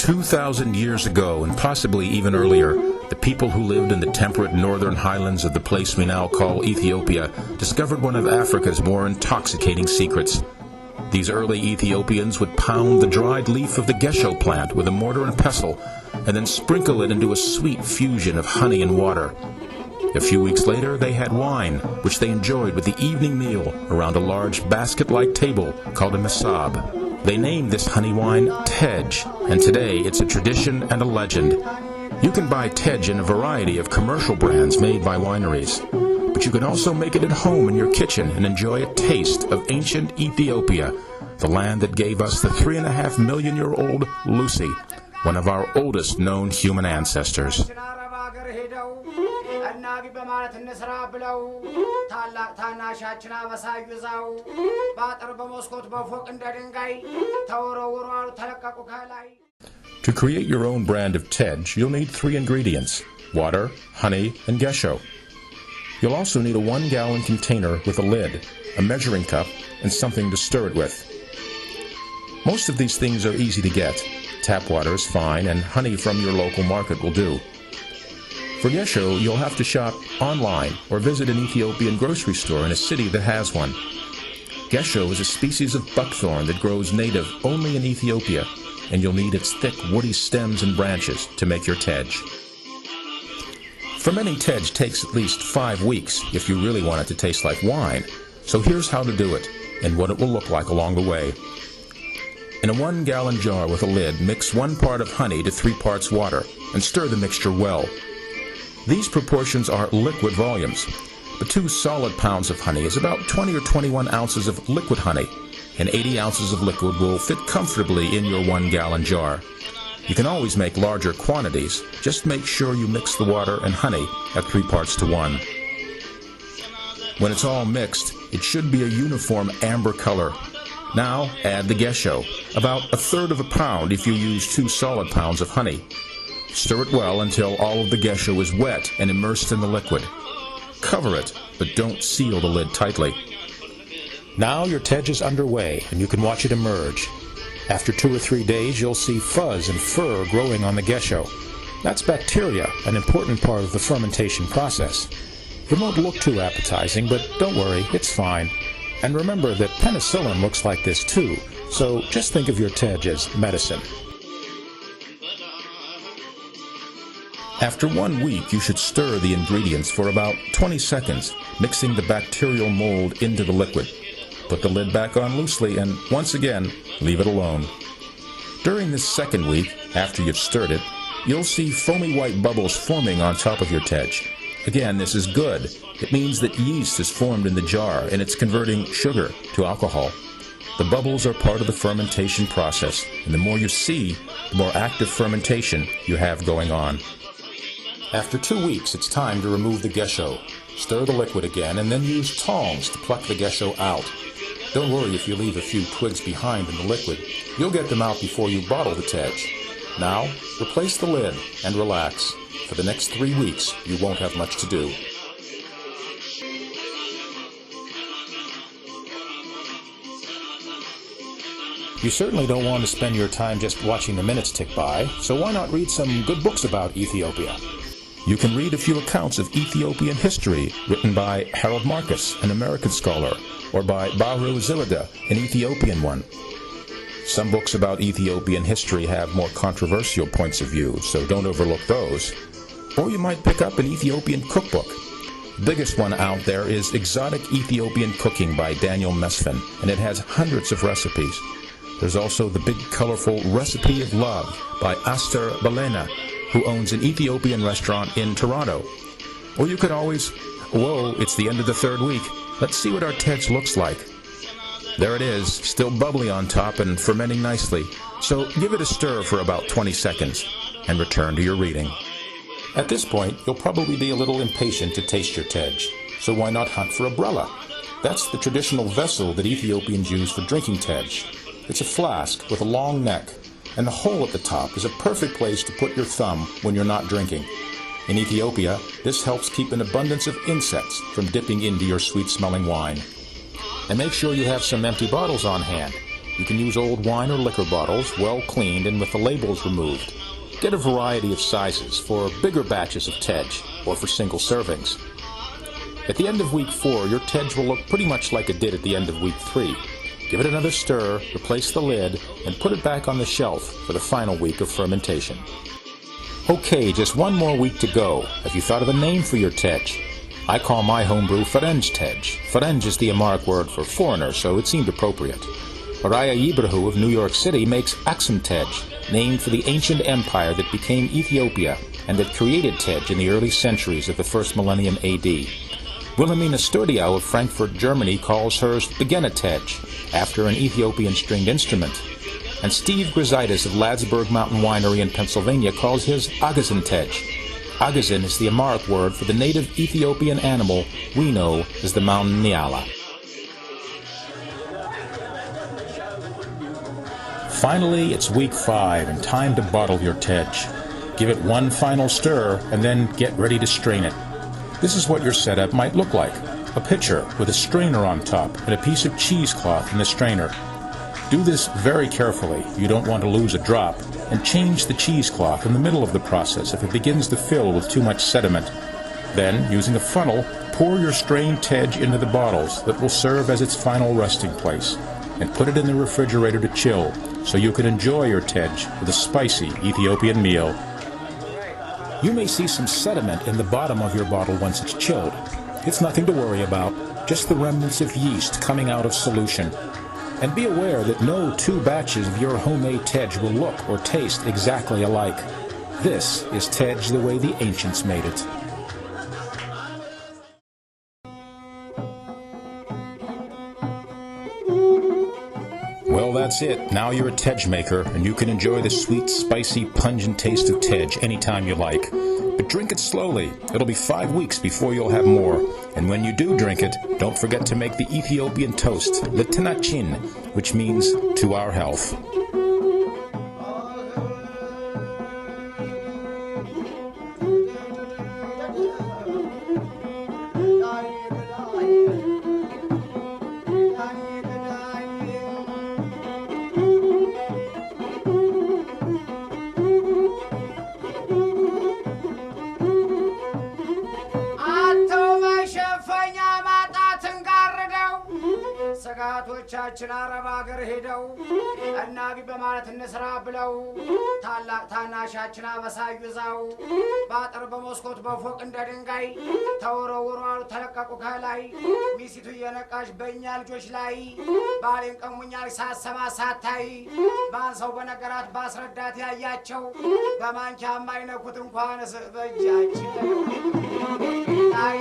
2,000 years ago, and possibly even earlier, the people who lived in the temperate northern highlands of the place we now call Ethiopia discovered one of Africa's more intoxicating secrets. These early Ethiopians would pound the dried leaf of the gesho plant with a mortar and pestle, and then sprinkle it into a sweet fusion of honey and water. A few weeks later, they had wine, which they enjoyed with the evening meal around a large basket-like table called a mesab. They named this honey wine Tej, and today it's a tradition and a legend. You can buy Tej in a variety of commercial brands made by wineries, but you can also make it at home in your kitchen and enjoy a taste of ancient Ethiopia, the land that gave us the 3.5-million-year-old Lucy, one of our oldest known human ancestors. To create your own brand of Tej, you'll need 3 ingredients: water, honey, and gesho. You'll also need a 1-gallon container with a lid, a measuring cup, and something to stir it with. Most of these things are easy to get. Tap water is fine, and honey from your local market will do. For gesho, you'll have to shop online or visit an Ethiopian grocery store in a city that has one. Gesho is a species of buckthorn that grows native only in Ethiopia, and you'll need its thick, woody stems and branches to make your Tej. Fermenting Tej takes at least 5 weeks if you really want it to taste like wine, so here's how to do it and what it will look like along the way. In a 1-gallon jar with a lid, mix 1 part of honey to 3 parts water and stir the mixture well. These proportions are liquid volumes, but 2 solid pounds of honey is about 20 or 21 ounces of liquid honey, and 80 ounces of liquid will fit comfortably in your 1-gallon jar. You can always make larger quantities, just make sure you mix the water and honey at 3 parts to 1. When it's all mixed, it should be a uniform amber color. Now add the gesho, about 1/3 of a pound if you use 2 solid pounds of honey. Stir it well until all of the gesho is wet and immersed in the liquid. Cover it, but don't seal the lid tightly. Now your Tej is underway, and you can watch it emerge. After 2 or 3 days, you'll see fuzz and fur growing on the gesho. That's bacteria, an important part of the fermentation process. It won't look too appetizing, but don't worry, it's fine. And remember that penicillin looks like this too, so just think of your Tej as medicine. After 1 week, you should stir the ingredients for about 20 seconds, mixing the bacterial mold into the liquid. Put the lid back on loosely and, once again, leave it alone. During this 2nd week, after you've stirred it, you'll see foamy white bubbles forming on top of your Tej. Again, this is good. It means that yeast is formed in the jar and it's converting sugar to alcohol. The bubbles are part of the fermentation process, and the more you see, the more active fermentation you have going on. After 2 weeks, it's time to remove the gesho. Stir the liquid again and then use tongs to pluck the gesho out. Don't worry if you leave a few twigs behind in the liquid. You'll get them out before you bottle the Tej. Now, replace the lid and relax. For the next 3 weeks, you won't have much to do. You certainly don't want to spend your time just watching the minutes tick by, so why not read some good books about Ethiopia? You can read a few accounts of Ethiopian history written by Harold Marcus, an American scholar, or by Bahru Zilida, an Ethiopian one. Some books about Ethiopian history have more controversial points of view, so don't overlook those. Or you might pick up an Ethiopian cookbook. The biggest one out there is Exotic Ethiopian Cooking by Daniel Mesfin, and it has hundreds of recipes. There's also the big colorful Recipe of Love by Aster Balena, who owns an Ethiopian restaurant in Toronto. Or you could always, whoa, it's the end of the 3rd week. Let's see what our Tej looks like. There it is, still bubbly on top and fermenting nicely. So give it a stir for about 20 seconds and return to your reading. At this point, you'll probably be a little impatient to taste your Tej. So why not hunt for a brella? That's the traditional vessel that Ethiopians use for drinking Tej. It's a flask with a long neck, and the hole at the top is a perfect place to put your thumb when you're not drinking. In Ethiopia, this helps keep an abundance of insects from dipping into your sweet-smelling wine. And make sure you have some empty bottles on hand. You can use old wine or liquor bottles, well cleaned and with the labels removed. Get a variety of sizes for bigger batches of Tej or for single servings. At the end of week 4, your Tej will look pretty much like it did at the end of week 3. Give it another stir, replace the lid, and put it back on the shelf for the final week of fermentation. Okay, just one more week to go. Have you thought of a name for your Tej? I call my homebrew Ferenc Tej. Ferenc is the Amharic word for foreigner, so it seemed appropriate. Araya Ibrahu of New York City makes Aksum Tej, named for the ancient empire that became Ethiopia and that created Tej in the early centuries of the first millennium A.D. Wilhelmina Sturdiau of Frankfurt, Germany calls hers Begena Tej, after an Ethiopian stringed instrument. And Steve Grisaitis of Ladsberg Mountain Winery in Pennsylvania calls his Agazin Tej. Agazin is the Amharic word for the native Ethiopian animal we know as the mountain Nyala. Finally, it's week 5 and time to bottle your Tej. Give it one final stir and then get ready to strain it. This is what your setup might look like. A pitcher with a strainer on top and a piece of cheesecloth in the strainer. Do this very carefully. You don't want to lose a drop. And change the cheesecloth in the middle of the process if it begins to fill with too much sediment. Then, using a funnel, pour your strained Tej into the bottles that will serve as its final resting place, and put it in the refrigerator to chill, so you can enjoy your Tej with a spicy Ethiopian meal. You may see some sediment in the bottom of your bottle once it's chilled. It's nothing to worry about, just the remnants of yeast coming out of solution. And be aware that no 2 batches of your homemade Tej will look or taste exactly alike. This is Tej the way the ancients made it. Well, that's it. Now you're a Tej maker, and you can enjoy the sweet, spicy, pungent taste of Tej anytime you like. But drink it slowly. It'll be 5 weeks before you'll have more. And when you do drink it, don't forget to make the Ethiopian toast, Letenachin, which means to our health. ሰጋቶቻችን አረብ አገር ሄደው እናቢ በማለት እንስራ ብለው ታላቅ ታናሻችን አበሳዩ ይዛው ባጥር በመስኮት በፎቅ እንደ ድንጋይ ተወረወሩ ተለቀቁ ከላይ ሚስቱ እየነቃች በእኛ ልጆች ላይ ባሌን ቀሙኛል ሳሰማ ሳታይ ባንሰው በነገራት ባስረዳት ያያቸው በማንኪያ የማይነኩት እንኳን በእጃቸው